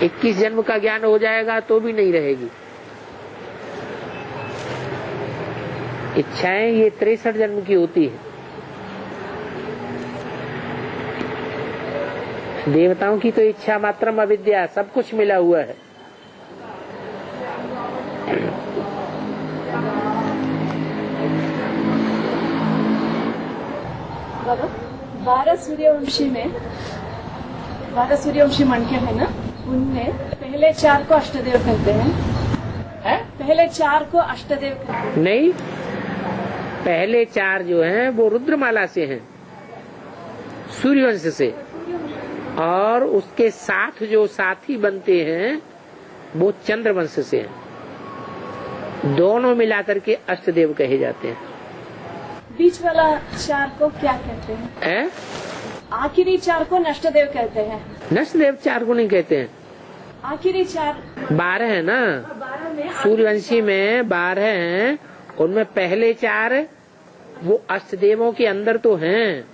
21 जन्म का ज्ञान हो जाएगा तो भी नहीं रहेगी। इच्छाएं ये 63 जन्म की होती है। देवताओं की तो इच्छा मात्रम अविद्या, सब कुछ मिला हुआ है। बाबा 12 सूर्यवंशी में 12 सूर्यवंशी मंडके है ना, उनमें पहले 4 को अष्टदेव कहते हैं। पहले 4 को अष्टदेव कहते हैं। नहीं, पहले 4 जो हैं वो रुद्रमाला से हैं, सूर्यवंश से, और उसके साथ जो साथी बनते हैं वो चंद्रवंश से हैं। दोनों मिलाकर के अष्टदेव कहे जाते हैं। बीच वाला चार को क्या कहते हैं? आखिरी चार को नष्टदेव कहते हैं। नष्टदेव चार को नहीं कहते हैं। आखिरी चार 12 है ना, सूर्यवंशी में 12 हैं, उनमें पहले 4 वो अष्टदेवों के अंदर तो हैं,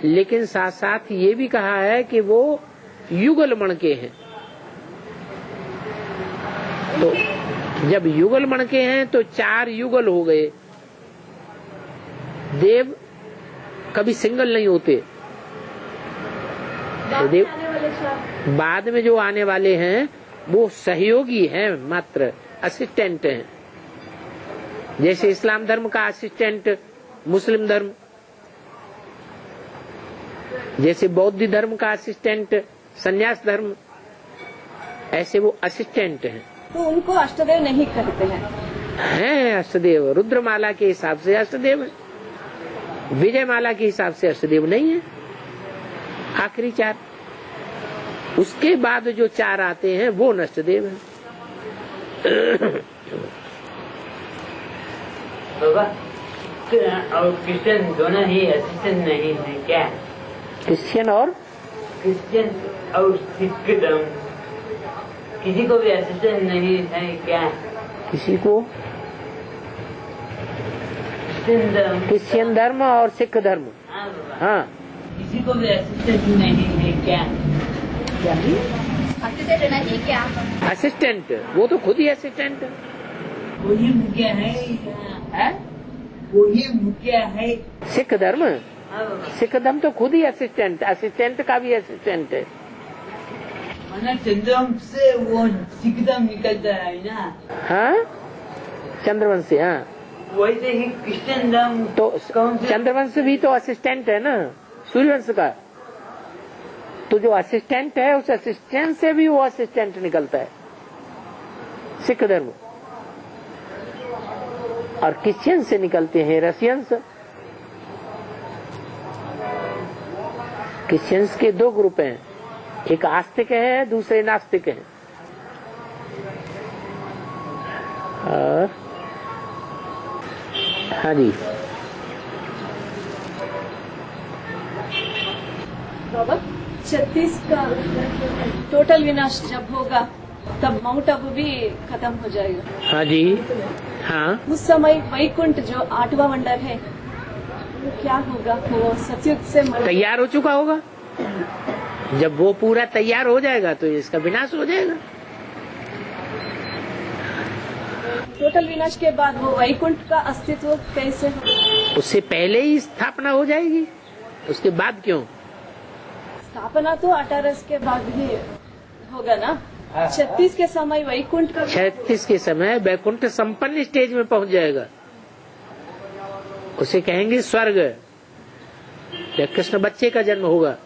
लेकिन साथ साथ ये भी कहा है कि वो युगल मण के हैं। तो जब युगल मण के हैं तो 4 युगल हो गए। देव कभी सिंगल नहीं होते। तो देव बाद में जो आने वाले हैं वो सहयोगी हैं, मात्र असिस्टेंट हैं। जैसे इस्लाम धर्म का असिस्टेंट मुस्लिम धर्म, जैसे बौद्ध धर्म का असिस्टेंट संन्यास धर्म, ऐसे वो असिस्टेंट हैं। तो उनको अष्टदेव नहीं कहते हैं। अष्टदेव रुद्रमाला के हिसाब से अष्टदेव है, विजयमाला के हिसाब से अष्टदेव नहीं है। आखिरी 4, उसके बाद जो 4 आते हैं वो नष्टदेव है। और क्रिश्चियन दोनों ही असिस्टेंट नहीं है क्या? क्रिश्चियन और सिख धर्म किसी को भी असिस्टेंट नहीं है क्या? किसी को क्रिश्चियन धर्म और सिख धर्म, हाँ, किसी को भी असिस्टेंट नहीं है क्या? असिस्टेंट नहीं क्या? असिस्टेंट वो तो खुद ही असिस्टेंट है। वही मुखिया है, वही मुखिया है। सिख धर्म, सिख धर्म तो खुद ही असिस्टेंट, असिस्टेंट का भी असिस्टेंट है। चंद्रवंश से वो सिख धर्म निकलता है ना? हाँ, चंद्रवंश से। हाँ, वैसे ही क्रिश्चियन धर्म तो चंद्रवंश भी तो असिस्टेंट है ना सूर्यवंश का। तो जो असिस्टेंट है उस असिस्टेंट से भी वो असिस्टेंट निकलता है, सिख धर्म। और क्रिश्चियन से निकलते हैं रशियंस। क्रिश्चियंस के 2 ग्रुप हैं, एक आस्तिक है, दूसरे नास्तिक हैं। और हाँ जी, बाबा 36 का टोटल विनाश जब होगा तब माउंट आबू भी खत्म हो जाएगा। हाँ जी, हाँ। उस समय वैकुंठ जो 8वां वंडर है वो क्या होगा? वो सतयुग से तैयार हो चुका होगा। जब वो पूरा तैयार हो जाएगा तो इसका विनाश हो जाएगा। टोटल विनाश के बाद वो वैकुंठ का अस्तित्व कैसे होगा? उससे पहले ही स्थापना हो जाएगी, उसके बाद क्यों? स्थापना तो 18 के बाद ही होगा ना। 36 के समय वैकुंठ का 36 के समय वैकुंठ संपन्न स्टेज में पहुंच जाएगा। उसे कहेंगे स्वर्ग। जब कृष्ण बच्चे का जन्म होगा,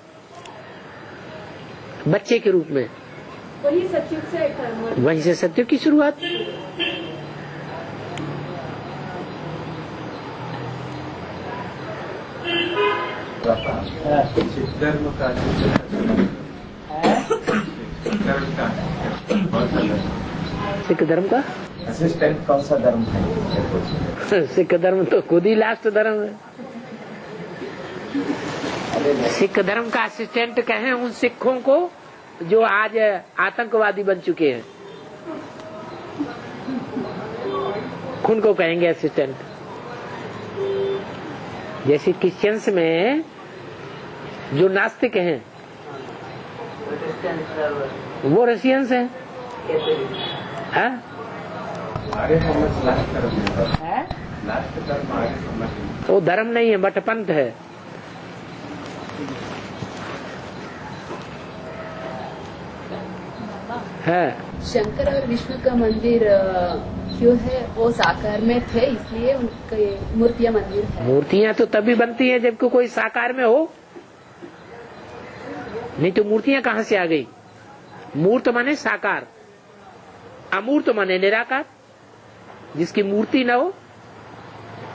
बच्चे के रूप में, वही सतयुग से वहीं से सतयुग की शुरुआत। धर्म का सिख धर्म का असिस्टेंट कौन सा धर्म है? सिख धर्म तो खुद ही लास्ट धर्म है। सिख धर्म का असिस्टेंट कहें उन सिखों को जो आज आतंकवादी बन चुके हैं, उनको कहेंगे असिस्टेंट। जैसे क्रिश्चियंस में जो नास्तिक हैं वो रशियंस हैं। हाँ? वो धर्म नहीं है, मठपंथ है। शंकर और विष्णु का मंदिर क्यों है? वो साकार में थे इसलिए उनके मूर्तियां मंदिर है। मूर्तियां तो तभी बनती हैं जब कोई साकार में हो, नहीं तो मूर्तियां कहाँ से आ गई? मूर्त माने साकार, अमूर्त माने निराकार। जिसकी मूर्ति न हो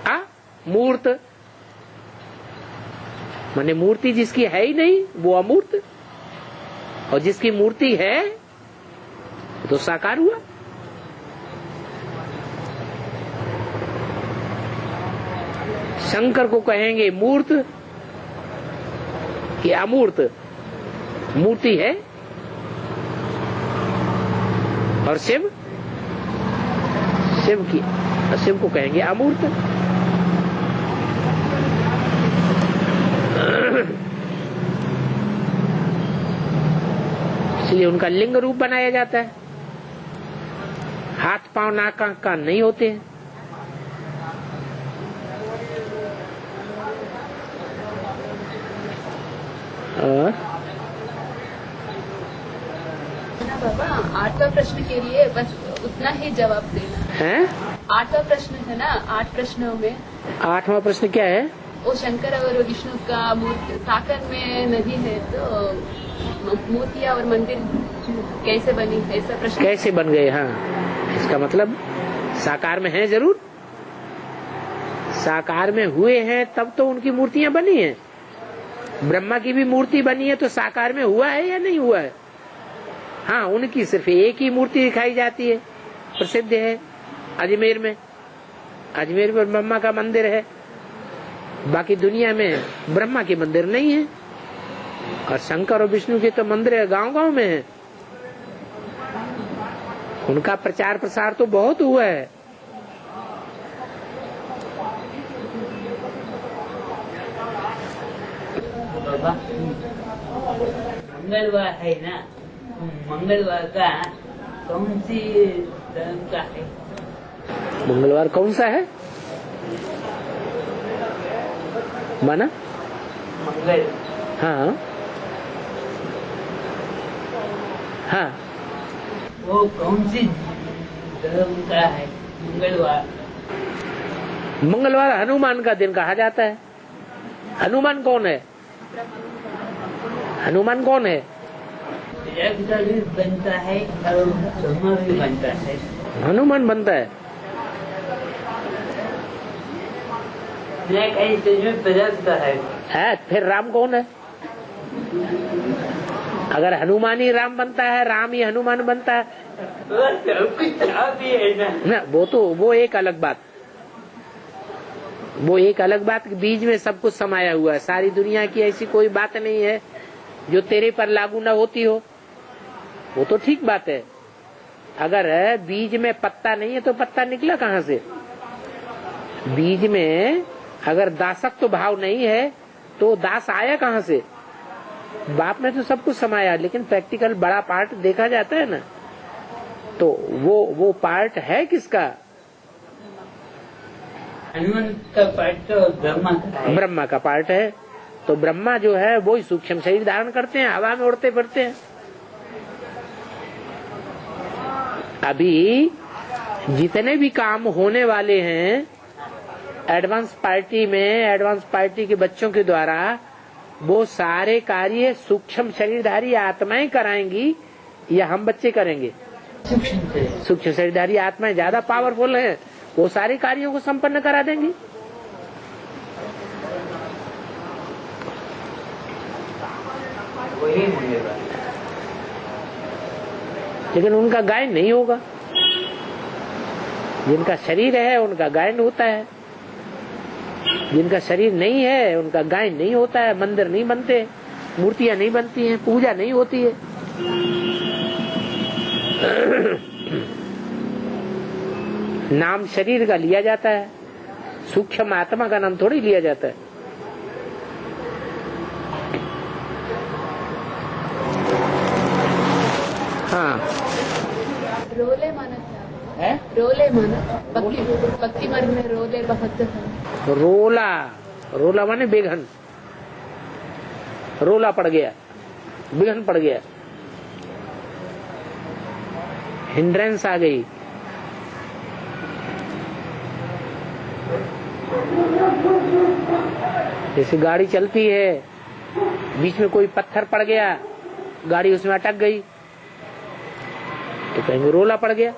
अमूर्त माने मूर्ति जिसकी है ही नहीं वो अमूर्त, और जिसकी मूर्ति है तो साकार हुआ। शंकर को कहेंगे मूर्त कि अमूर्त? मूर्ति है। और शिव को कहेंगे अमूर्त। इसलिए उनका लिंग रूप बनाया जाता है। हाथ पांव नाक आंख कान नहीं होते हैं। बाबा 8वां प्रश्न के लिए बस उतना ही जवाब देना है। 8वां प्रश्न है ना, 8 प्रश्नों में 8वां प्रश्न क्या है? वो शंकर और विष्णु का मूर्ति साकार में नहीं है, तो मूर्तियाँ और मंदिर कैसे बनी, ऐसा प्रश्न। कैसे बन गए? हाँ, इसका मतलब साकार में है, जरूर साकार में हुए हैं तब तो उनकी मूर्तियां बनी हैं। ब्रह्मा की भी मूर्ति बनी है तो साकार में हुआ है या नहीं हुआ है? हाँ, उनकी सिर्फ एक ही मूर्ति दिखाई जाती है, प्रसिद्ध है अजमेर में। अजमेर में ब्रह्मा का मंदिर है, बाकी दुनिया में ब्रह्मा के मंदिर नहीं है। और शंकर और विष्णु के तो मंदिर गांव-गांव में है। उनका प्रचार प्रसार तो बहुत हुआ है। बाबा, मंगलवार है ना, मंगलवार का कौन सी धर्म का है? मंगलवार कौन सा है? माना मंगल। हाँ हाँ, वो कौन सी धर्म का है मंगलवार? मंगलवार हनुमान का दिन कहा जाता है। हनुमान कौन है? हनुमान कौन है? का भी बनता है और ब्रह्मा भी बनता है। हनुमान बनता है। है फिर राम कौन है? अगर हनुमान ही राम बनता है, राम ही हनुमान बनता है, ना वो एक अलग बात। वो एक अलग बात, बीज में सब कुछ समाया हुआ है। सारी दुनिया की ऐसी कोई बात नहीं है जो तेरे पर लागू न होती हो। वो तो ठीक बात है। अगर बीज में पत्ता नहीं है तो पत्ता निकला कहाँ से? बीज में अगर दासत्व भाव नहीं है तो दास आया कहाँ से? बाप में तो सब कुछ समाया, लेकिन प्रैक्टिकल बड़ा पार्ट देखा जाता है ना, तो वो पार्ट है किसका? हनुमान का पार्ट तो ब्रह्मा का है। ब्रह्मा का पार्ट है। तो ब्रह्मा जो है वो ही सूक्ष्म शरीर धारण करते हैं, हवा में उड़ते फिरते हैं। अभी जितने भी काम होने वाले हैं एडवांस पार्टी में, एडवांस पार्टी के बच्चों के द्वारा, वो सारे कार्य सूक्ष्म शरीरधारी आत्माएं कराएंगी या हम बच्चे करेंगे? सूक्ष्म शरीरधारी आत्माएं ज्यादा पावरफुल हैं, वो सारे कार्यों को संपन्न करा देंगी। वही होगा, लेकिन उनका गायन नहीं होगा। जिनका शरीर है उनका गायन होता है, जिनका शरीर नहीं है उनका गायन नहीं होता है। मंदिर नहीं बनते, मूर्तियां नहीं बनती हैं, पूजा नहीं होती है। नाम शरीर का लिया जाता है, सूक्ष्म आत्मा का नाम थोड़ी लिया जाता है। हाँ, रोले माना क्या है? रोले माना भक्ति मार्ग में रोले बहुत है। रोला माने बेघन। रोला पड़ गया, बिघन पड़ गया, हिंड्रेंस आ गई। जैसे गाड़ी चलती है, बीच में कोई पत्थर पड़ गया, गाड़ी उसमें अटक गई, तो कहेंगे रोला पड़ गया।